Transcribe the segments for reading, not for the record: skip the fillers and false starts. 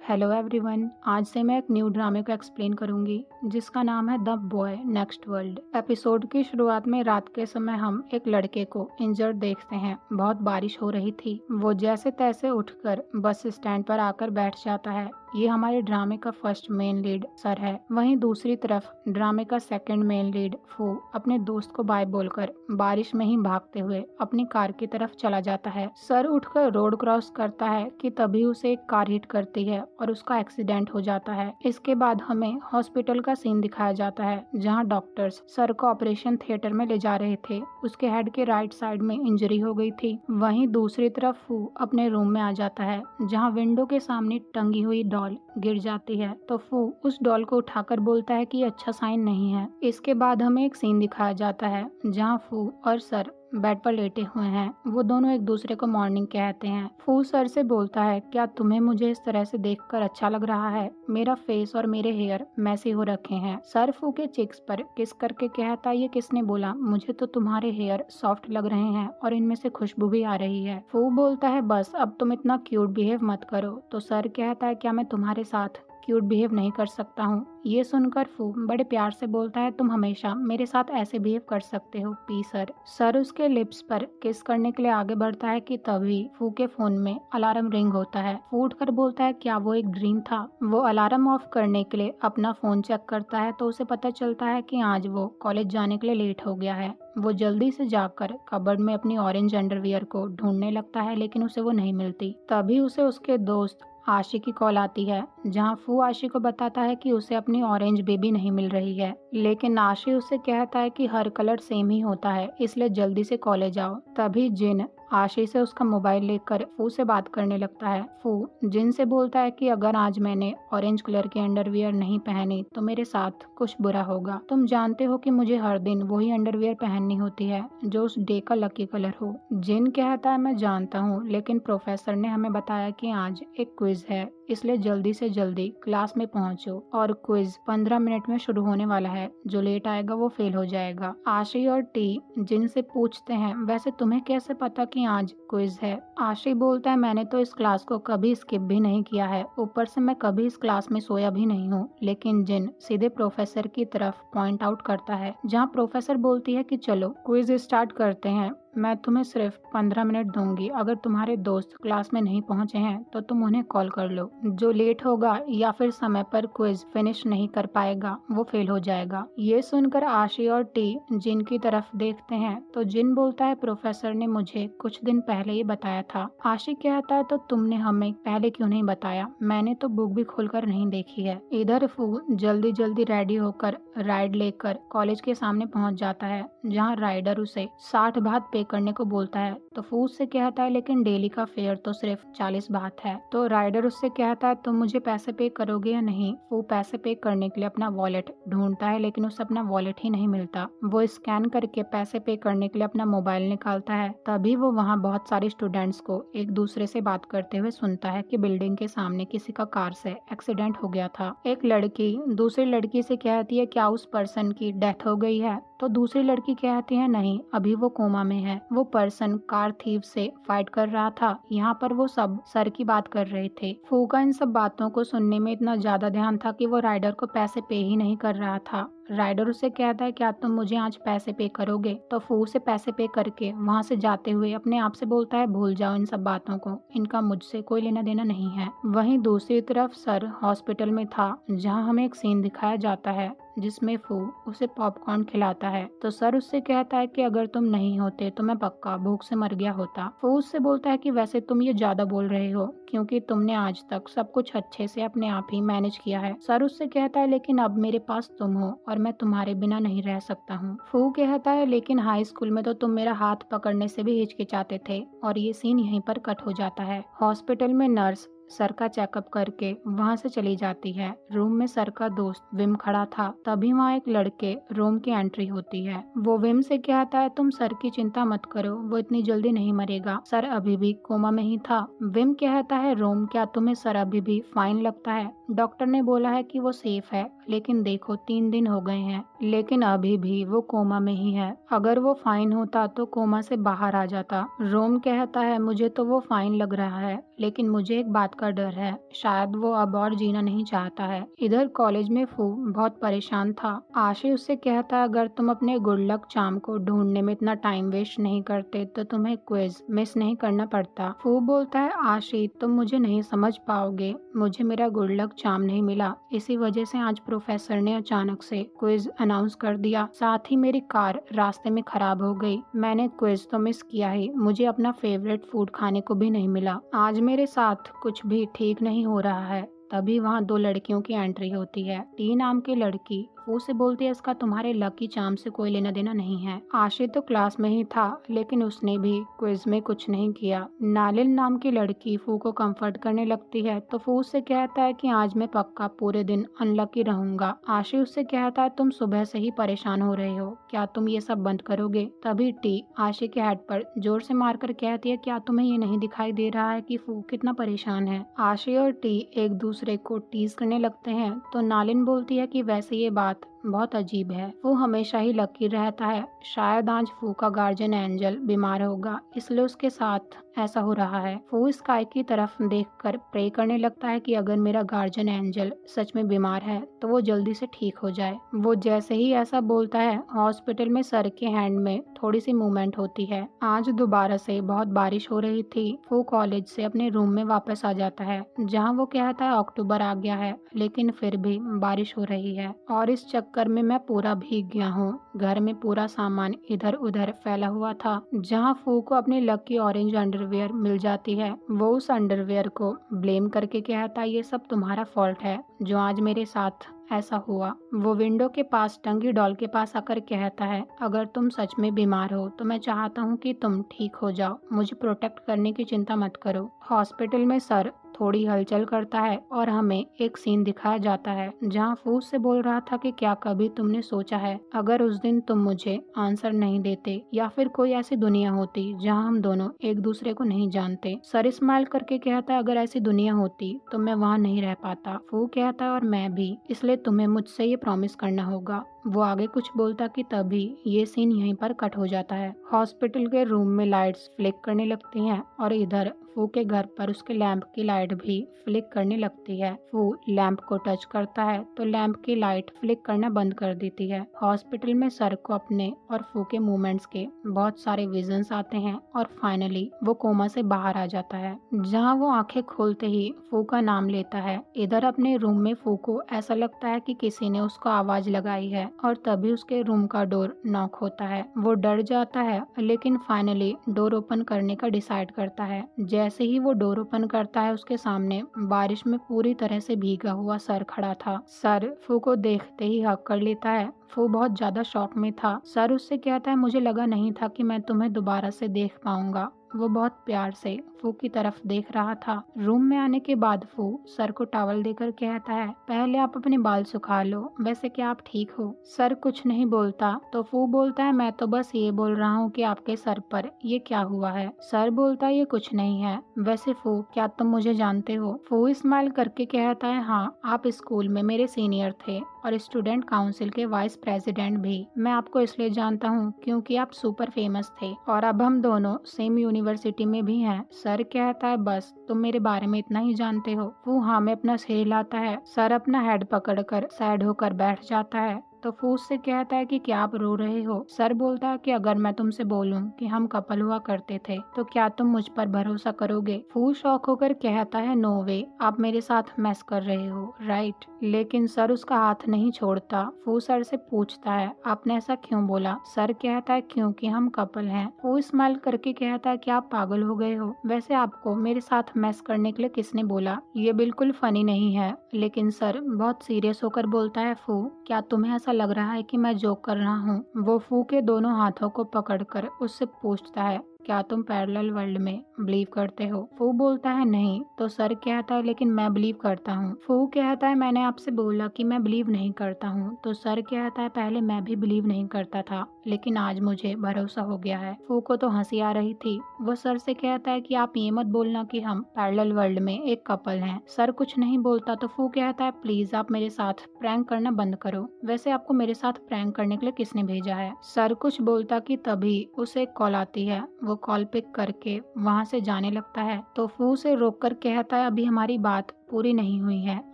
Hello everyone. आज से मैं एक न्यू ड्रामे को एक्सप्लेन करूंगी जिसका नाम है the boy next world. Episode की शुरुआत में रात के समय हम एक लड़के को इंजर्ड देखते हैं। बहुत बारिश हो रही थी। वो जैसे तैसे उठकर बस स्टैंड पर आकर बैठ जाता है। ये हमारे ड्रामे का फर्स्ट मेन लीड सर है। वहीं दूसरी तरफ ड्रामे का सेकंड मेन लीड फू अपने दोस्त को बाय बोलकर बारिश में ही भागते हुए अपनी कार की तरफ चला जाता है। सर उठकर रोड क्रॉस करता है कि तभी उसे एक कार हिट करती है और उसका एक्सीडेंट हो जाता है। इसके बाद हमें हॉस्पिटल का सीन दिखाया जाता है जहां डॉक्टर्स सर को ऑपरेशन थिएटर में ले जा रहे थे। उसके हेड के राइट साइड में इंजरी हो गई थी। वहीं दूसरी तरफ फू अपने रूम में आ जाता है जहां विंडो के सामने टंगी हुई डॉल गिर जाती है तो फू उस डॉल को उठाकर बोलता है कि ये अच्छा साइन नहीं है। इसके बाद हमें एक सीन दिखाया जाता है जहां फू और सर बेड पर लेटे हुए हैं। वो दोनों एक दूसरे को मॉर्निंग कहते हैं। फू सर से बोलता है, क्या तुम्हें मुझे इस तरह से देखकर अच्छा लग रहा है? मेरा फेस और मेरे हेयर मैसी हो रखे हैं। सर फू के चिक्स पर किस करके कहता, ये किसने बोला? मुझे तो तुम्हारे हेयर सॉफ्ट लग रहे हैं और इनमें से खुशबू भी आ रही है। फू बोलता है, बस अब तुम इतना क्यूट बिहेव मत करो। तो सर कहता है, क्या मैं तुम्हारे साथ क्यूट बिहेव नहीं कर सकता हूँ? ये सुनकर फू बड़े प्यार से बोलता है, तुम हमेशा मेरे साथ ऐसे बिहेव कर सकते हो पी सर। सर उसके लिप्स पर किस करने के लिए आगे बढ़ता है कि तभी फू के फोन में अलार्म रिंग होता है। फू उठकर बोलता है, क्या वो एक ड्रीम था? वो अलार्म ऑफ करने के लिए अपना फोन चेक करता है तो उसे पता चलता है कि आज वो कॉलेज जाने के लिए लेट हो गया है। वो जल्दी से जाकर कबर्ड में अपनी ऑरेंज अंडरवियर को ढूंढने लगता है लेकिन उसे वो नहीं मिलती। तभी उसे उसके दोस्त आशी की कॉल आती है जहां फू आशी को बताता है कि उसे अपनी ऑरेंज बेबी नहीं मिल रही है। लेकिन आशी उसे कहता है कि हर कलर सेम ही होता है इसलिए जल्दी से कॉलेज आओ। तभी जिन आशी से उसका मोबाइल लेकर फू से बात करने लगता है। फू जिन से बोलता है कि अगर आज मैंने ऑरेंज कलर की अंडरवियर नहीं पहनी तो मेरे साथ कुछ बुरा होगा। तुम जानते हो कि मुझे हर दिन वही अंडरवियर पहननी होती है जो उस डे का लकी कलर हो। जिन कहता है, मैं जानता हूँ लेकिन प्रोफेसर ने हमें बताया कि आज एक क्विज है इसलिए जल्दी से जल्दी क्लास में पहुंचो और क्विज 15 मिनट में शुरू होने वाला है। जो लेट आएगा वो फेल हो जाएगा। आशी और टी जिन से पूछते हैं, वैसे तुम्हें कैसे पता कि आज क्विज है? आशी बोलता है, मैंने तो इस क्लास को कभी स्किप भी नहीं किया है, ऊपर से मैं कभी इस क्लास में सोया भी नहीं हूँ। लेकिन जिन सीधे प्रोफेसर की तरफ पॉइंट आउट करता है जहाँ प्रोफेसर बोलती है कि चलो क्विज स्टार्ट करते हैं। मैं तुम्हें सिर्फ 15 मिनट दूंगी। अगर तुम्हारे दोस्त क्लास में नहीं पहुंचे हैं तो तुम उन्हें कॉल कर लो। जो लेट होगा या फिर समय पर क्विज फिनिश नहीं कर पाएगा वो फेल हो जाएगा। ये सुनकर आशी और टी जिन की तरफ देखते हैं तो जिन बोलता है, प्रोफेसर ने मुझे कुछ दिन पहले ही बताया था। आशी कहता है, तो तुमने हमें पहले क्यों नहीं बताया? मैंने तो बुक भी खोलकर नहीं देखी है। इधर फू जल्दी जल्दी रेडी होकर राइड लेकर कॉलेज के सामने पहुंच जाता है जहां राइडर उसे 60 बात पे करने को बोलता है। तो फू उससे कहता है, लेकिन डेली का फेयर तो सिर्फ 40 बात है। तो राइडर उससे कहता है, तुम मुझे पैसे पे करोगे या नहीं? फू पैसे पे करने के लिए अपना वॉलेट ढूंढता है लेकिन उसे अपना वॉलेट ही नहीं मिलता। वो स्कैन करके पैसे पे करने के लिए अपना मोबाइल निकालता है। तभी वो वहाँ बहुत सारे स्टूडेंट्स को एक दूसरे से बात करते हुए सुनता है कि बिल्डिंग के सामने किसी का कार से एक्सीडेंट हो गया था। एक लड़की दूसरी लड़की से कहती है, क्या उस पर्सन की डेथ हो गई है? तो दूसरी लड़की कहती है, नहीं, अभी वो कोमा में है। वो पर्सन कार थीव से फाइट कर रहा था। यहाँ पर वो सब सर की बात कर रहे थे। फू का इन सब बातों को सुनने में इतना ज्यादा ध्यान था कि वो राइडर को पैसे पे ही नहीं कर रहा था। राइडर उसे कहता है, क्या तुम मुझे आज पैसे पे करोगे? तो फू से पैसे पे करके वहाँ से जाते हुए अपने आप से बोलता है, भूल जाओ इन सब बातों को, इनका मुझसे कोई लेना देना नहीं है। वहीं दूसरी तरफ सर हॉस्पिटल में था जहाँ हमें एक सीन दिखाया जाता है जिसमें फू उसे पॉपकॉर्न खिलाता है। तो सर उससे कहता है कि अगर तुम नहीं होते तो मैं पक्का भूख से मर गया होता। फू उससे बोलता है कि वैसे तुम ये ज्यादा बोल रहे हो क्योंकि तुमने आज तक सब कुछ अच्छे से अपने आप ही मैनेज किया है। सर उससे कहता है, लेकिन अब मेरे पास तुम हो और मैं तुम्हारे बिना नहीं रह सकता हूँ। फू कहता है, लेकिन हाई स्कूल में तो तुम मेरा हाथ पकड़ने से भी हिचकिचाते थे। और ये सीन यहीं पर कट हो जाता है। हॉस्पिटल में नर्स सर का चेकअप करके वहाँ से चली जाती है। रूम में सर का दोस्त विम खड़ा था। तभी वहाँ एक लड़के रूम की एंट्री होती है। वो विम से कहता है, तुम सर की चिंता मत करो, वो इतनी जल्दी नहीं मरेगा, सर अभी भी कोमा में ही था। विम कहता है, रोम, क्या तुम्हें सर अभी भी फाइन लगता है? डॉक्टर ने बोला है कि वो सेफ है, लेकिन देखो 3 दिन हो गए हैं, लेकिन अभी भी वो कोमा में ही है। अगर वो फाइन होता तो कोमा से बाहर आ जाता। रोम कहता है मुझे तो वो फाइन लग रहा है, लेकिन मुझे एक बात का डर है, शायद वो अब और जीना नहीं चाहता है। इधर कॉलेज में फू बहुत परेशान था। आशी उससे कहता है अगर तुम अपने गुड लक चार्म को ढूंढने में इतना टाइम वेस्ट नहीं करते तो तुम्हें क्विज मिस नहीं करना पड़ता। फू बोलता है आशी तुम मुझे नहीं समझ पाओगे, मुझे मेरा गुड लक चार्म नहीं मिला, इसी वजह से आज प्रोफेसर ने अचानक से क्विज अनाउंस कर दिया। साथ ही मेरी कार रास्ते में खराब हो गई। मैंने क्विज तो मिस किया ही, मुझे अपना फेवरेट फूड खाने को भी नहीं मिला। आज मेरे साथ कुछ भी ठीक नहीं हो रहा है। तभी वहाँ 2 लड़कियों की एंट्री होती है। टी नाम की लड़की फू से बोलती है इसका तुम्हारे लकी चार्म से कोई लेना देना नहीं है। आशी तो क्लास में ही था, लेकिन उसने भी क्विज में कुछ नहीं किया। नालिल नाम की लड़की फू को कंफर्ट करने लगती है तो फू उससे कहता है कि आज मैं पक्का पूरे दिन अनलकी रहूंगा। आशी उससे कहता है तुम सुबह से ही परेशान हो रहे हो, क्या तुम ये सब बंद करोगे? तभी टी आशी के हेड पर जोर से मारकर कहती है क्या तुम्हें ये नहीं दिखाई दे रहा है कि फू कितना परेशान है? आशी और टी एक दूसरे को टीज करने लगते हैं तो नालिन बोलती है कि वैसे ये बात बहुत अजीब है, वो हमेशा ही लकी रहता है, शायद आज फू का गार्जियन एंजल बीमार होगा इसलिए उसके साथ ऐसा हो रहा है। फू स्काई की तरफ देखकर प्रे करने लगता है कि अगर मेरा गार्जियन एंजल सच में बीमार है तो वो जल्दी से ठीक हो जाए। वो जैसे ही ऐसा बोलता है हॉस्पिटल में सर के हैंड में थोड़ी सी मूवमेंट होती है। आज दोबारा से बहुत बारिश हो रही थी। फू कॉलेज से अपने रूम में वापस आ जाता है जहाँ वो कहता है अक्टूबर आ गया है लेकिन फिर भी बारिश हो रही है और इस चक्कर में मैं पूरा भीग गया हूँ। घर में पूरा सामान इधर उधर फैला हुआ था। जहाँ फू को अपनी लकी ऑरेंज अंडरवियर मिल जाती है, वो उस अंडरवियर को ब्लेम करके कहता है ये सब तुम्हारा फॉल्ट है जो आज मेरे साथ ऐसा हुआ। वो विंडो के पास टंगी डॉल के पास आकर कहता है अगर तुम सच में बीमार हो तो मैं चाहता हूँ कि तुम ठीक हो जाओ, मुझे प्रोटेक्ट करने की चिंता मत करो। हॉस्पिटल में सर थोड़ी हलचल करता है और हमें एक सीन दिखाया जाता है जहाँ फूस से बोल रहा था कि क्या कभी तुमने सोचा है अगर उस दिन तुम मुझे आंसर नहीं देते या फिर कोई ऐसी दुनिया होती जहाँ हम दोनों एक दूसरे को नहीं जानते। सर स्माइल करके कहता है अगर ऐसी दुनिया होती तो मैं वहाँ नहीं रह पाता। फू कहता है और मैं भी, इसलिए तुम्हें मुझसे ये प्रॉमिस करना होगा। वो आगे कुछ बोलता कि तभी ये सीन यहीं पर कट हो जाता है। हॉस्पिटल के रूम में लाइट्स फ्लिक करने लगती हैं और इधर फू के घर पर उसके लैंप की लाइट भी फ्लिक करने लगती है। फू लैंप को टच करता है तो लैंप की लाइट फ्लिक करना बंद कर देती है। हॉस्पिटल में सर को अपने और फू के मूवमेंट्स के बहुत सारे विजन्स आते हैं और फाइनली वो कोमा से बाहर आ जाता है जहाँ वो आंखें खोलते ही फू का नाम लेता है। इधर अपने रूम में फू को ऐसा लगता है कि किसी ने उसको आवाज लगाई है और तभी उसके रूम का डोर नॉक होता है। वो डर जाता है लेकिन फाइनली डोर ओपन करने का डिसाइड करता है। जैसे ही वो डोर ओपन करता है उसके सामने बारिश में पूरी तरह से भीगा हुआ सर खड़ा था। सर फू को देखते ही हक कर लेता है। फू बहुत ज्यादा शॉक में था। सर उससे कहता है मुझे लगा नहीं था कि मैं तुम्हें दोबारा से देख पाऊंगा। वो बहुत प्यार से फू की तरफ देख रहा था। रूम में आने के बाद फू सर को टॉवल देकर कहता है पहले आप अपने बाल सुखा लो, वैसे क्या आप ठीक हो? सर कुछ नहीं बोलता तो फू बोलता है मैं तो बस ये बोल रहा हूँ कि आपके सर पर ये क्या हुआ है। सर बोलता है ये कुछ नहीं है। वैसे फू क्या तुम मुझे जानते हो? फू स्माइल करके कहता है हाँ, आप स्कूल में मेरे सीनियर थे और स्टूडेंट काउंसिल के वाइस प्रेसिडेंट भी। मैं आपको इसलिए जानता हूँ क्योंकि आप सुपर फेमस थे और अब हम दोनों सेम यूनिवर्सिटी में भी हैं। सर कहता है बस तुम मेरे बारे में इतना ही जानते हो? वो हाँ में अपना सिर हिलाता है। सर अपना हेड पकड़कर सैड होकर बैठ जाता है तो फूस से कहता है कि क्या आप रो रहे हो? सर बोलता है कि अगर मैं तुमसे बोलूं कि हम कपल हुआ करते थे तो क्या तुम मुझ पर भरोसा करोगे? फूस शॉक होकर कहता है नो वे, आप मेरे साथ मैस कर रहे हो राइट? लेकिन सर उसका हाथ नहीं छोड़ता। फूस सर से पूछता है आपने ऐसा क्यों बोला? सर कहता है क्योंकि हम कपल हैं। फूस स्माइल करके कहता है कि आप पागल हो गए हो? वैसे आपको मेरे साथ मैस करने के लिए किसने बोला? ये बिल्कुल फनी नहीं है। लेकिन सर बहुत सीरियस होकर बोलता है फू क्या तुम्हें ऐसा लग रहा है कि मैं जोक कर रहा हूँ? वो फू के दोनों हाथों को पकड़कर उससे पूछता है क्या तुम पैरेलल वर्ल्ड में बिलीव करते हो? फू बोलता है नहीं, तो सर कहता है लेकिन मैं बिलीव करता हूँ। फू कहता है मैंने आपसे बोला कि मैं बिलीव नहीं करता हूँ, तो सर कहता है पहले मैं भी बिलीव नहीं करता था, लेकिन आज मुझे भरोसा हो गया है। फू को तो हंसी आ रही थी। वो सर से कहता है कि आप ये मत बोलना कि हम पैरेलल वर्ल्ड में एक कपल हैं। सर कुछ नहीं बोलता तो फू कहता है प्लीज आप मेरे साथ प्रैंक करना बंद करो। वैसे आपको मेरे साथ प्रैंक करने के लिए किसने भेजा है? सर कुछ बोलता कि तभी उसे एक कॉल आती है। वो कॉल पिक करके वहाँ से जाने लगता है, तो फू से रोक कर कहता है अभी हमारी बात पूरी नहीं हुई है,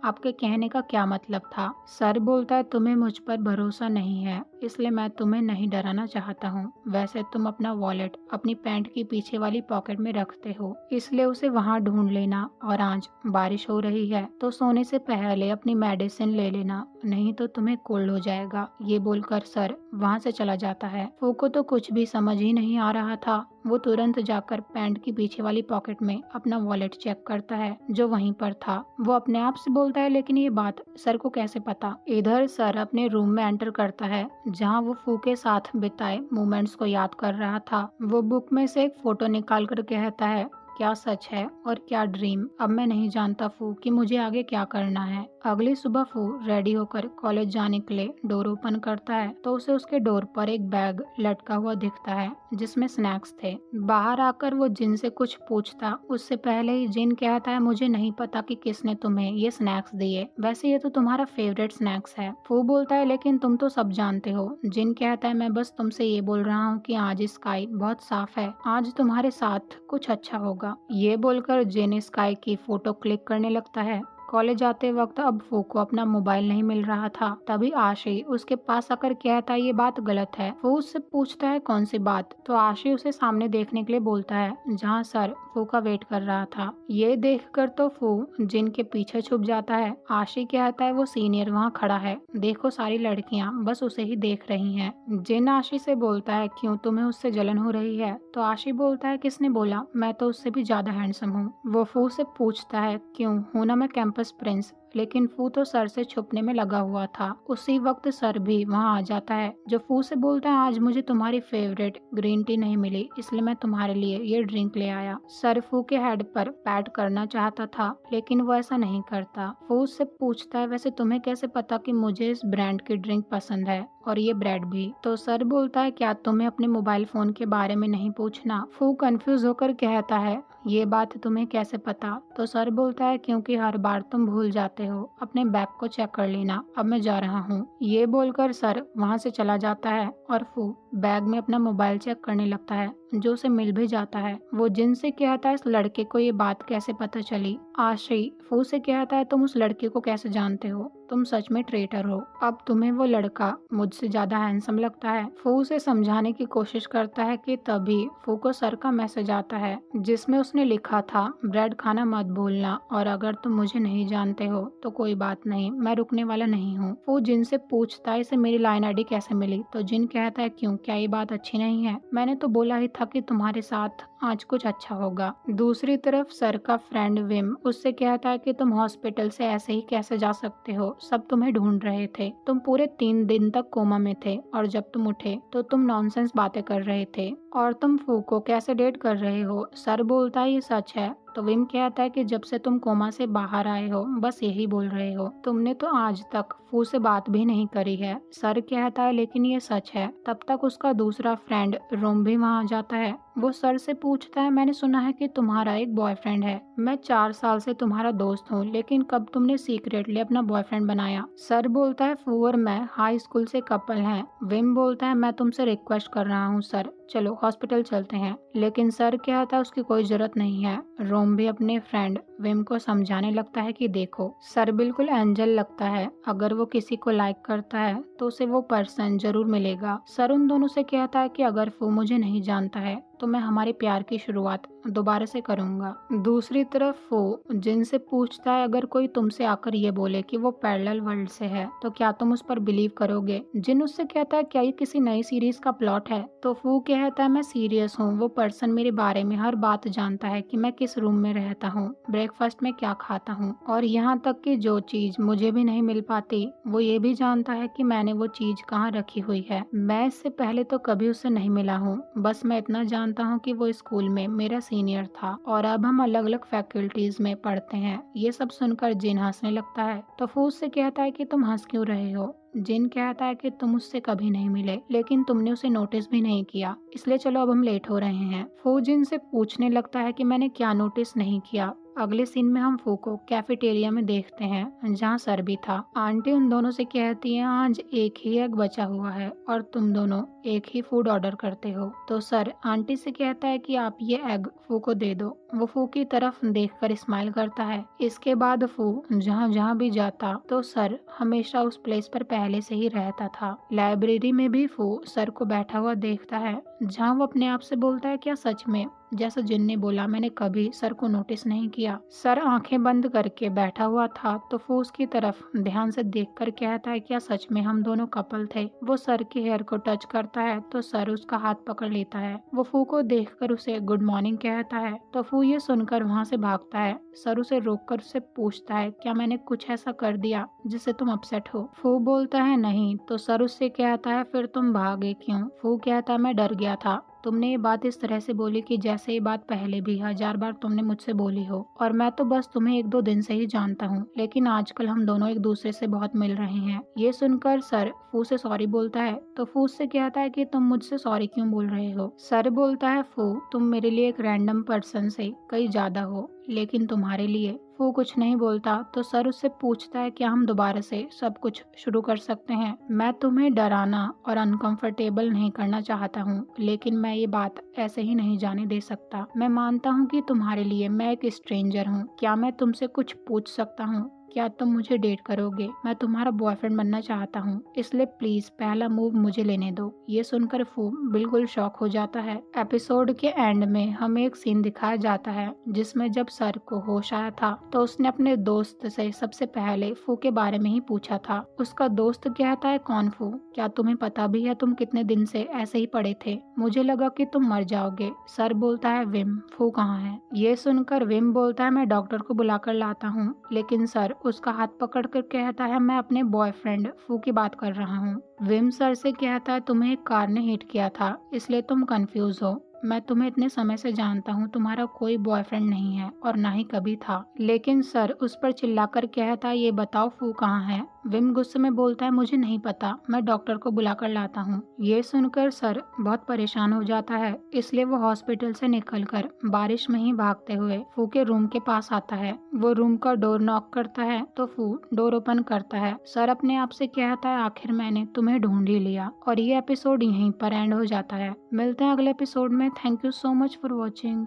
आपके कहने का क्या मतलब था? सर बोलता है तुम्हें मुझ पर भरोसा नहीं है, इसलिए मैं तुम्हें नहीं डराना चाहता हूँ। वैसे तुम अपना वॉलेट अपनी पैंट की पीछे वाली पॉकेट में रखते हो, इसलिए उसे वहाँ ढूंढ लेना। और आज बारिश हो रही है तो सोने से पहले अपनी मेडिसिन ले लेना, नहीं तो तुम्हें कोल्ड हो जाएगा। ये बोलकर सर वहाँ से चला जाता है। फू को तो कुछ भी समझ ही नहीं आ रहा था। वो तुरंत जाकर पैंट की पीछे वाली पॉकेट में अपना वॉलेट चेक करता है जो वहीं पर था। वो अपने आप से बोलता है लेकिन ये बात सर को कैसे पता? इधर सर अपने रूम में एंटर करता है जहाँ वो फू के साथ बिताए मोमेंट्स को याद कर रहा था। वो बुक में से एक फोटो निकाल कर कहता है क्या सच है और क्या ड्रीम? अब मैं नहीं जानता फू कि मुझे आगे क्या करना है। अगली सुबह फू रेडी होकर कॉलेज जाने के लिए डोर ओपन करता है तो उसे उसके डोर पर एक बैग लटका हुआ दिखता है जिसमें स्नैक्स थे। बाहर आकर वो जिन से कुछ पूछता उससे पहले ही जिन कहता है मुझे नहीं पता कि किसने तुम्हें ये स्नैक्स दिए, वैसे ये तो तुम्हारा फेवरेट स्नैक्स है। फू बोलता है लेकिन तुम तो सब जानते हो। जिन कहता है मैं बस तुमसे ये बोल रहा हूँ कि आज स्काई बहुत साफ है, आज तुम्हारे साथ कुछ अच्छा होगा। ये बोलकर जिन स्काई की फोटो क्लिक करने लगता है। कॉलेज जाते वक्त अब फू को अपना मोबाइल नहीं मिल रहा था, तभी आशी उसके पास आकर कहता है ये बात गलत है। फू उससे पूछता है कौन सी बात, तो आशी उसे सामने देखने के लिए बोलता है जहाँ सर फू का वेट कर रहा था। ये देखकर तो फू जिन के पीछे छुप जाता है। आशी कहता है वो सीनियर वहाँ खड़ा है, देखो सारी लड़कियाँ बस उसे ही देख रही हैं। जिन आशी से बोलता है क्यों तुम्हें उससे जलन हो रही है, तो आशी बोलता है किसने बोला, मैं तो उससे भी ज्यादा हैंडसम हूँ। वो फू से पूछता है क्यों, हूं ना मैं कैंपस प्रिंस, लेकिन फू तो सर से छुपने में लगा हुआ था। उसी वक्त सर भी वहाँ आ जाता है जो फू से बोलता है आज मुझे तुम्हारी फेवरेट ग्रीन टी नहीं मिली, इसलिए मैं तुम्हारे लिए ये ड्रिंक ले आया। सर फू के हेड पर पैट करना चाहता था लेकिन वो ऐसा नहीं करता। फू उससे पूछता है वैसे तुम्हें कैसे पता कि मुझे इस ब्रांड की ड्रिंक पसंद है और ये ब्रेड भी? तो सर बोलता है क्या तुम्हें अपने मोबाइल फोन के बारे में नहीं पूछना? फू कंफ्यूज होकर कहता है ये बात तुम्हें कैसे पता? तो सर बोलता है क्योंकि हर बार तुम भूल जाते हो, अपने बैग को चेक कर लेना, अब मैं जा रहा हूँ। ये बोलकर सर वहाँ से चला जाता है और फू बैग में अपना मोबाइल चेक करने लगता है जो उसे मिल भी जाता है। वो जिन से कहता है इस लड़के को ये बात कैसे पता चली? आशी फू से कहता है तुम उस लड़के को कैसे जानते हो, तुम सच में ट्रेटर हो, अब तुम्हें वो लड़का मुझसे ज्यादा हैंडसम लगता है। फू उसे समझाने की कोशिश करता है कि तभी फू को सर का मैसेज आता है जिसमें उसने लिखा था ब्रेड खाना मत भूलना, और अगर तुम मुझे नहीं जानते हो तो कोई बात नहीं, मैं रुकने वाला नहीं हूँ। फू जिन से पूछता है इसे मेरी लाइन आईडी कैसे मिली, तो जिन कहता है क्यों, क्या ये बात अच्छी नहीं है? मैंने तो बोला ही था कि तुम्हारे साथ आज कुछ अच्छा होगा। दूसरी तरफ सर का फ्रेंड विम उससे कहता है कि तुम हॉस्पिटल से ऐसे ही कैसे जा सकते हो, सब तुम्हें ढूंढ रहे थे, तुम पूरे 3 दिन तक कोमा में थे और जब तुम उठे तो तुम नॉनसेंस बातें कर रहे थे, और तुम फू को कैसे डेट कर रहे हो? सर बोलता है ये सच है। तो विम कहता है कि जब से तुम कोमा से बाहर आए हो बस यही बोल रहे हो, तुमने तो आज तक फू से बात भी नहीं करी है। सर कहता है लेकिन ये सच है। तब तक उसका दूसरा फ्रेंड रोम भी वहाँ आ जाता है। वो सर से पूछता है मैंने सुना है कि तुम्हारा एक बॉयफ्रेंड है, मैं 4 साल से तुम्हारा दोस्त हूँ, लेकिन कब तुमने सीक्रेटली अपना बॉयफ्रेंड बनाया? सर बोलता है फू और मैं हाई स्कूल से कपल हैं। विम बोलता है मैं तुमसे रिक्वेस्ट कर रहा हूँ सर, चलो हॉस्पिटल चलते हैं। लेकिन सर कहता है उसकी कोई जरूरत नहीं है। रोम भी अपने फ्रेंड विम को समझाने लगता है कि देखो सर बिल्कुल एंजल लगता है, अगर वो किसी को लाइक करता है तो उसे वो पर्सन जरूर मिलेगा। सर उन दोनों से कहता है कि अगर फू मुझे नहीं जानता है तो मैं हमारे प्यार की शुरुआत दोबारा से करूंगा। दूसरी तरफ फू जिन से पूछता है अगर कोई तुमसे आकर ये बोले कि वो पैरेलल वर्ल्ड से है तो क्या तुम उस पर बिलीव करोगे? जिन उससे कहता है क्या ये किसी नई सीरीज का प्लॉट है? तो फू कहता है मैं सीरियस हूँ, वो पर्सन मेरे बारे में हर बात जानता है कि मैं किस रूम में रहता हूँ, ब्रेकफास्ट में क्या खाता हूँ, और यहाँ तक कि जो चीज मुझे भी नहीं मिल पाती वो ये भी जानता है कि मैंने वो चीज कहाँ रखी हुई है। मैं इससे पहले तो कभी उससे नहीं मिला हूँ, बस मैं इतना जानता जानता हूँ कि वो स्कूल में मेरा सीनियर था और अब हम अलग अलग फैकल्टीज में पढ़ते हैं। ये सब सुनकर जिन हंसने लगता है तो फू उससे कहता है कि तुम हंस क्यों रहे हो। जिन कहता है कि तुम उससे कभी नहीं मिले लेकिन तुमने उसे नोटिस भी नहीं किया, इसलिए चलो अब हम लेट हो रहे हैं। फू जिन से पूछने लगता है कि मैंने क्या नोटिस नहीं किया। अगले सीन में हम फू को कैफेटेरिया में देखते हैं जहाँ सर भी था। आंटी उन दोनों से कहती है आज एक ही एग बचा हुआ है और तुम दोनों एक ही फूड ऑर्डर करते हो। तो सर आंटी से कहता है कि आप ये एग फू को दे दो। वो फू की तरफ देखकर स्माइल करता है। इसके बाद फू जहाँ जहाँ भी जाता तो सर हमेशा उस प्लेस पर पहले से ही रहता था। लाइब्रेरी में भी फू सर को बैठा हुआ देखता है जहाँ वो अपने आप से बोलता है क्या सच में, जैसा जिन ने बोला, मैंने कभी सर को नोटिस नहीं किया। सर आंखें बंद करके बैठा हुआ था तो फू उसकी तरफ ध्यान से देखकर कहता है क्या सच में हम दोनों कपल थे। वो सर के हेयर को टच करता है तो सर उसका हाथ पकड़ लेता है। वो फू को देखकर उसे गुड मॉर्निंग कहता है तो फू ये सुनकर वहाँ से भागता है। सर उसे रोककर उससे पूछता है क्या मैंने कुछ ऐसा कर दिया जिससे तुम अपसेट हो। फू बोलता है नहीं। तो सर उससे कहता है फिर तुम भागे क्यों। फू कहता है मैं डर गया था। तुमने ये बात इस तरह से बोली कि जैसे ये बात पहले भी 1000 बार तुमने मुझसे बोली हो और मैं तो बस तुम्हें 1-2 दिन से ही जानता हूँ, लेकिन आजकल हम दोनों एक दूसरे से बहुत मिल रहे हैं। ये सुनकर सर फू से सॉरी बोलता है तो फू उससे कहता है कि तुम मुझसे सॉरी क्यों बोल रहे हो। सर बोलता है फू तुम मेरे लिए एक रैंडम पर्सन से कहीं ज्यादा हो, लेकिन तुम्हारे लिए। फू कुछ नहीं बोलता तो सर उससे पूछता है क्या हम दोबारा से सब कुछ शुरू कर सकते हैं। मैं तुम्हें डराना और अनकंफर्टेबल नहीं करना चाहता हूँ, लेकिन मैं ये बात ऐसे ही नहीं जाने दे सकता। मैं मानता हूँ कि तुम्हारे लिए मैं एक स्ट्रेंजर हूँ। क्या मैं तुमसे कुछ पूछ सकता हूँ? क्या तुम मुझे डेट करोगे? मैं तुम्हारा बॉयफ्रेंड बनना चाहता हूँ, इसलिए प्लीज पहला मूव मुझे लेने दो। ये सुनकर फू बिल्कुल शॉक हो जाता है। एपिसोड के एंड में हमें एक सीन दिखाया जाता है जिसमें जब सर को होश आया था तो उसने अपने दोस्त से सबसे पहले फू के बारे में ही पूछा था। उसका दोस्त कहता है कौन फू, क्या तुम्हें पता भी है तुम कितने दिन से ऐसे ही पड़े थे? मुझे लगा कि तुम मर जाओगे। सर बोलता है विम, फू कहाँ है? ये सुनकर विम बोलता है मैं डॉक्टर को बुलाकर लाता हूँ, लेकिन सर उसका हाथ पकड़कर कहता है मैं अपने बॉयफ्रेंड फू की बात कर रहा हूँ। विम सर से कहता है तुम्हें एक कार ने हिट किया था इसलिए तुम कंफ्यूज हो। मैं तुम्हें इतने समय से जानता हूँ, तुम्हारा कोई बॉयफ्रेंड नहीं है और ना ही कभी था। लेकिन सर उस पर चिल्लाकर कहता है ये बताओ फू कहाँ है। विम गुस्से में बोलता है मुझे नहीं पता, मैं डॉक्टर को बुलाकर लाता हूँ। ये सुनकर सर बहुत परेशान हो जाता है, इसलिए वो हॉस्पिटल से निकलकर बारिश में ही भागते हुए फू के रूम के पास आता है। वो रूम का डोर नॉक करता है तो फू डोर ओपन करता है। सर अपने आप से कहता है आखिर मैंने तुम्हें ढूंढ ही लिया। और ये एपिसोड यहीं पर एंड हो जाता है। मिलते हैं अगले एपिसोड में। Thank you so much for watching.